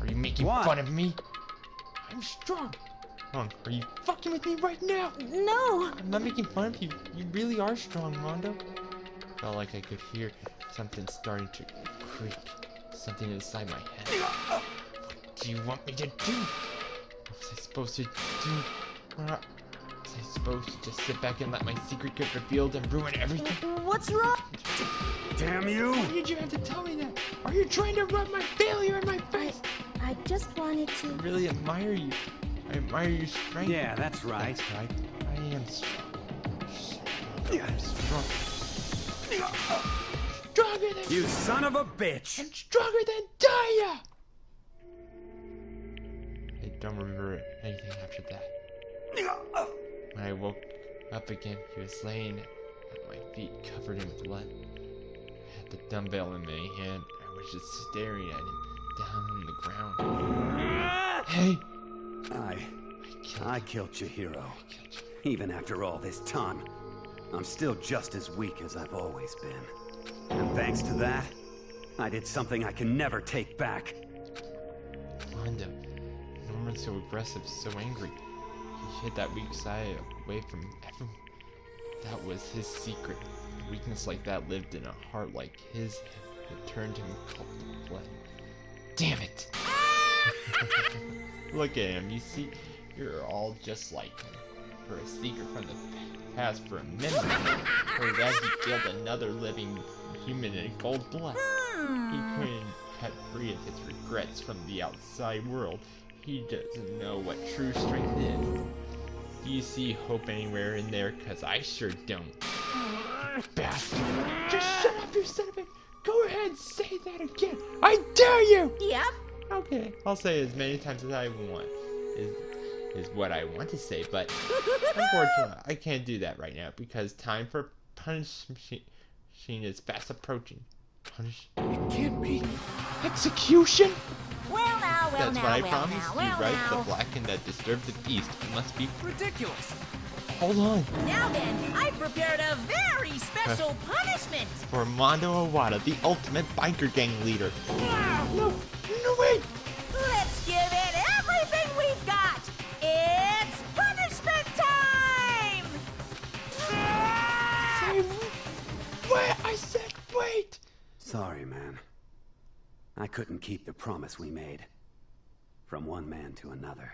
Are you making fun of me? I'm strong. Are you fucking with me right now? No! I'm not making fun of you. You really are strong, Mondo. Felt like I could hear something starting to creak. Something inside my head. What do you want me to do? What was I supposed to do? Was I supposed to just sit back and let my secret get revealed and ruin everything? What's wrong? Damn you! Why did you have to tell me that? Are you trying to rub my failure in my face? I just wanted to... I really admire you. I admire your strength. Yeah, that's right. That's right. I am strong. I'm strong. Stronger than You son of a bitch! I'm stronger than Daya! I don't remember anything after that. When I woke up again, he was laying at my feet, covered in blood. I had the dumbbell in my hand. I was just staring at him down on the ground. Hey! I killed Chihiro. Even after all this time, I'm still just as weak as I've always been. And thanks to that, I did something I can never take back. Mondo, Norman's so aggressive, so angry. He hid that weak side away from everyone. That was his secret. A weakness like that lived in a heart like his. It turned him cold blood. Damn it! Look at him, you see, you're all just like him. For a secret from the past, for a memory, for that he killed another living human in cold blood. He couldn't cut free of his regrets from the outside world. He doesn't know what true strength is. Do you see hope anywhere in there? Cause I sure don't. You bastard! Just shut up, you son of a... Go ahead, say that again! I dare you! Yep. Okay, I'll say as many times as I want. Is what I want to say, but unfortunately, I can't do that right now because time for punishment is fast approaching. Punish? It can't be. Execution? Well now, That's what I promised you, right? The blackened that disturbed the beast must be Ridiculous. Hold on. Now then, I've prepared a very special punishment. For Mondo Owada, the ultimate biker gang leader. No, wait! I couldn't keep the promise we made. From one man to another.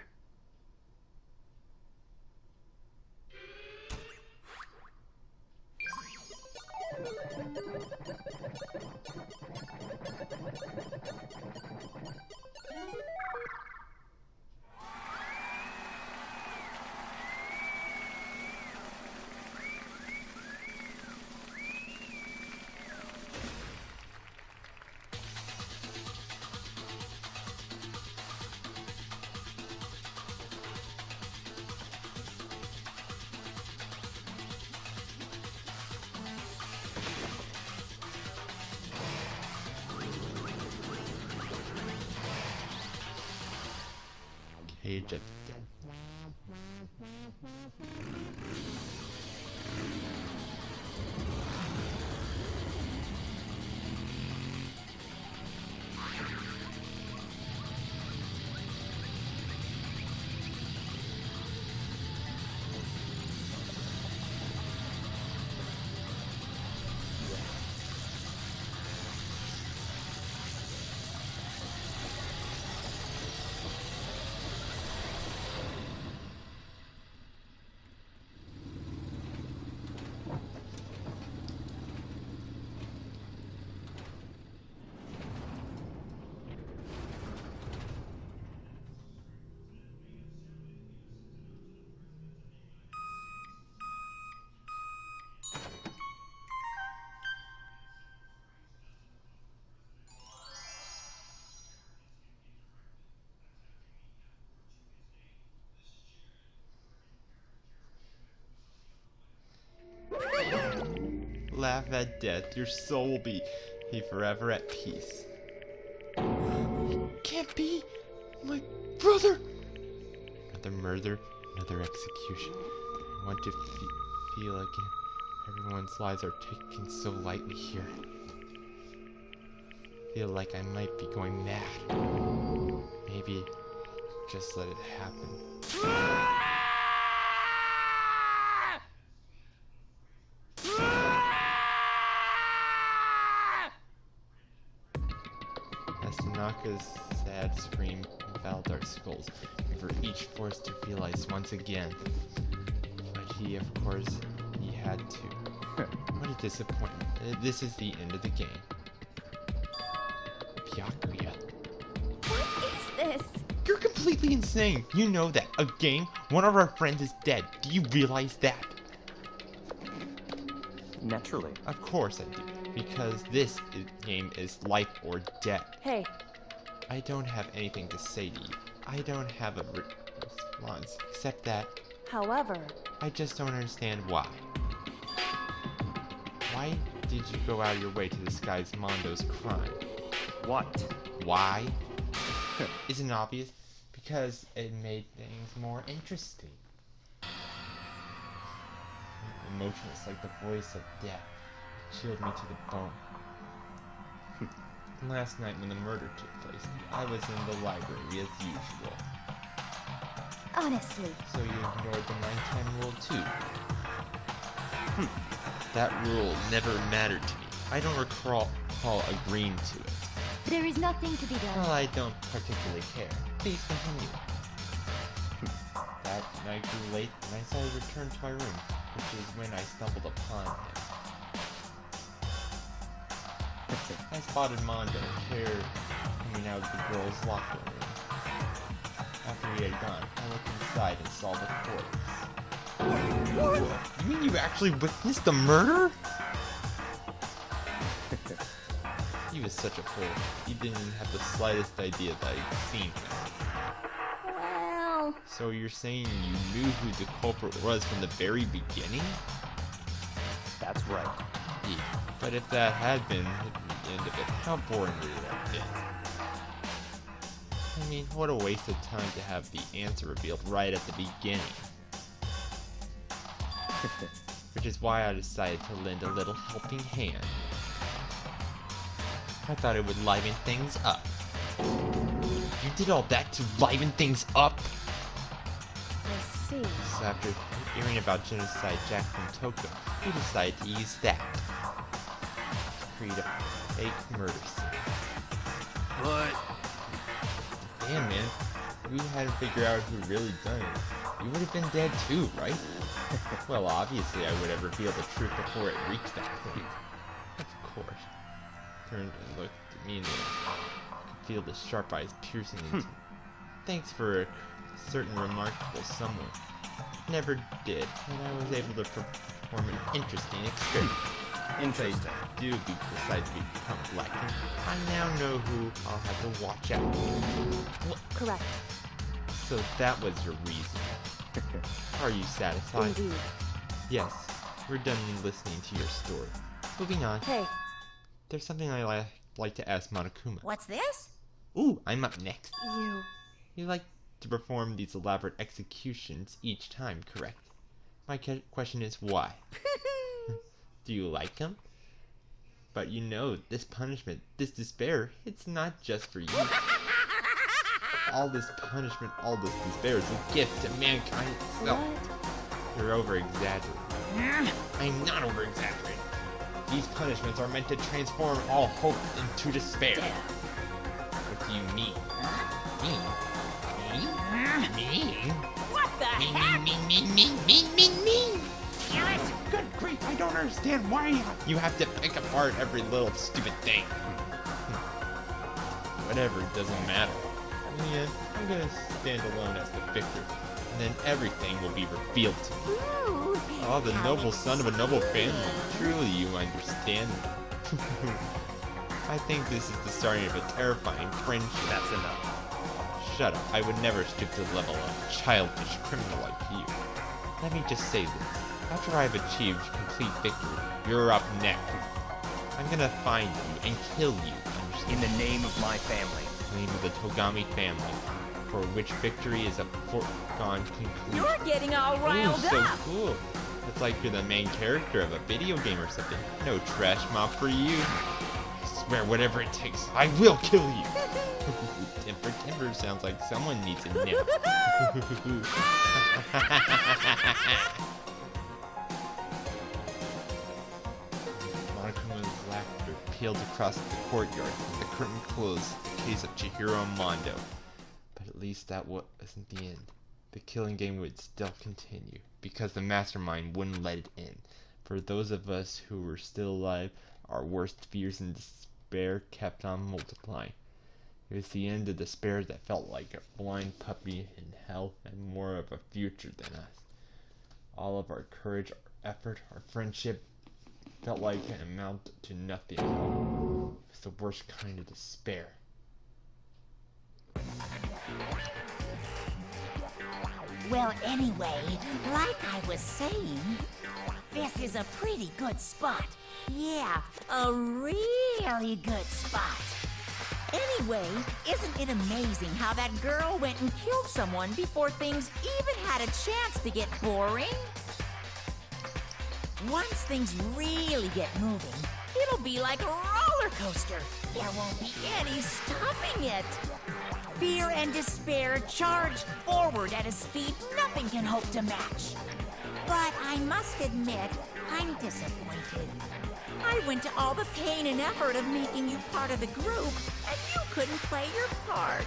Cage of Death. Laugh at death, your soul will be forever at peace. Can't be! My brother! Another murder, another execution. I want to feel again. Everyone's lives are taken so lightly here. Feel like I might be going mad. Maybe just let it happen. Tanaka's sad scream fouled our skulls. We were each forced to realize once again. But he, of course, he had to. What a disappointment. This is the end of the game. Byakuya. What is this? You're completely insane. You know that. A game, one of our friends is dead. Do you realize that? Naturally. Of course I do. Because this game is life or death. Hey. I don't have anything to say to you. I don't have a response, except that... However... I just don't understand why. Why did you go out of your way to disguise Mondo's crime? What? Why? Isn't it obvious? Because it made things more interesting. Emotionless like the voice of death. It chilled me to the bone. Last night when the murder took place, I was in the library as usual. Honestly. So you ignored the 9-10 rule too? That rule never mattered to me. I don't recall agreeing to it. There is nothing to be done. Well, I don't particularly care. Please continue. That night grew late and I saw you return to my room, which is when I stumbled upon him. I spotted Mondo coming out of the girls' locker room. After he had gone, I looked inside and saw the corpse. What? You mean you actually witnessed the murder? He was such a fool. He didn't even have the slightest idea that I'd seen him. Well... So you're saying you knew who the culprit was from the very beginning? That's right. Yeah, but if that had been the end of it, how boring would it have been? I mean, what a waste of time to have the answer revealed right at the beginning. Which is why I decided to lend a little helping hand. I thought it would liven things up. You did all that to liven things up? I see. So after hearing about genocide Jack from Tokyo, we decided to use that to create a fake murder scene. but... Damn, man. If we hadn't figured out who really done it, you would have been dead too, right? Well, obviously I would have revealed the truth before it reached that point. Of course. Turned and looked at me and could feel the sharp eyes piercing into me. Thanks for a certain remarkable someone. Never did, and I was able to perform an interesting experiment. Interesting. If I do decide to become black, I now know who I'll have to watch out for. Correct. So that was your reason. Are you satisfied? Indeed. Yes. We're done listening to your story. Moving on. Hey, There's something I like to ask Monokuma. What's this? Ooh, I'm up next. you... You like to perform these elaborate executions each time, correct? My question is why? Do you like them? But you know, this punishment, this despair, it's not just for you. All this punishment, all this despair is a gift to mankind itself. What? You're over-exaggerating. I'm not over-exaggerating. These punishments are meant to transform all hope into despair. What do you mean? Me? What the heck? Me. Damn it! Good grief, I don't understand why you have to pick apart every little stupid thing. Whatever, it doesn't matter. In the end, I'm gonna stand alone as the victor, and then everything will be revealed to me. Ooh, Oh, the how noble son of a noble family. Truly, you understand me. I think this is the starting of a terrifying friendship. That's enough. Shut up. I would never stoop to the level of a childish criminal like you. Let me just say this. After I've achieved complete victory, you're up next. I'm gonna find you and kill you. In the name of my family. The name of the Togami family, for which victory is a foregone conclusion. You're getting all Ooh, riled so up. cool. It's like you're the main character of a video game or something. No trash mouth for you. I swear, whatever it takes, I will kill you. Timber sounds like someone needs a nip. Monokuma's laughter peeled across the courtyard as the curtain closed in the case of Chihiro and Mondo. But at least that wasn't the end. The killing game would still continue, because the mastermind wouldn't let it in. For those of us who were still alive, our worst fears and despair kept on multiplying. It was the end of despair that felt like a blind puppy in hell and more of a future than us. All of our courage, our effort, our friendship felt like it amounted to nothing. It was the worst kind of despair. Well, anyway, like I was saying, this is a pretty good spot. Yeah, a really good spot. Anyway, isn't it amazing how that girl went and killed someone before things even had a chance to get boring? Once things really get moving, it'll be like a roller coaster. There won't be any stopping it. Fear and despair charge forward at a speed nothing can hope to match. But I must admit, I'm disappointed. I went to all the pain and effort of making you part of the group, and you couldn't play your part.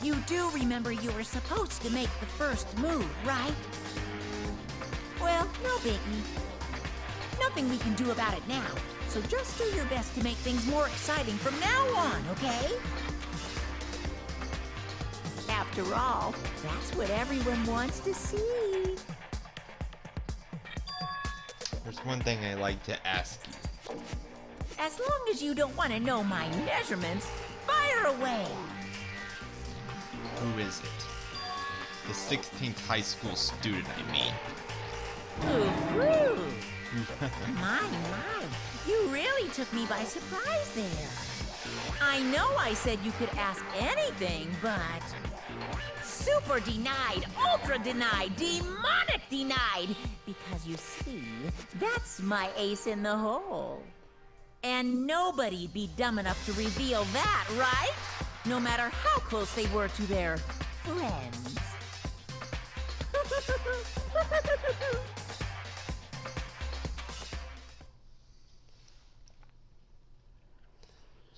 You do remember you were supposed to make the first move, right? Well, no biggie. Nothing we can do about it now, so just do your best to make things more exciting from now on, okay? After all, that's what everyone wants to see. There's one thing I like to ask you. As long as you don't want to know my measurements, fire away. Who is it? The 16th high school student, I mean. Ooh, my, you really took me by surprise there. I know I said you could ask anything, but... Super denied, ultra denied, demonic denied! Because you see, that's my ace in the hole. And nobody'd be dumb enough to reveal that, right? No matter how close they were to their friends.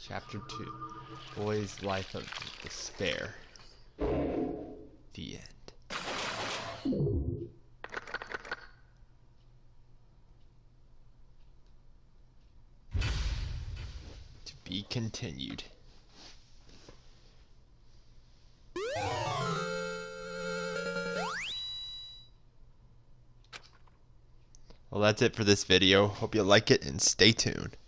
Chapter 2. Boy's Life of Despair. The end. To be continued. Well, that's it for this video. Hope you like it and stay tuned.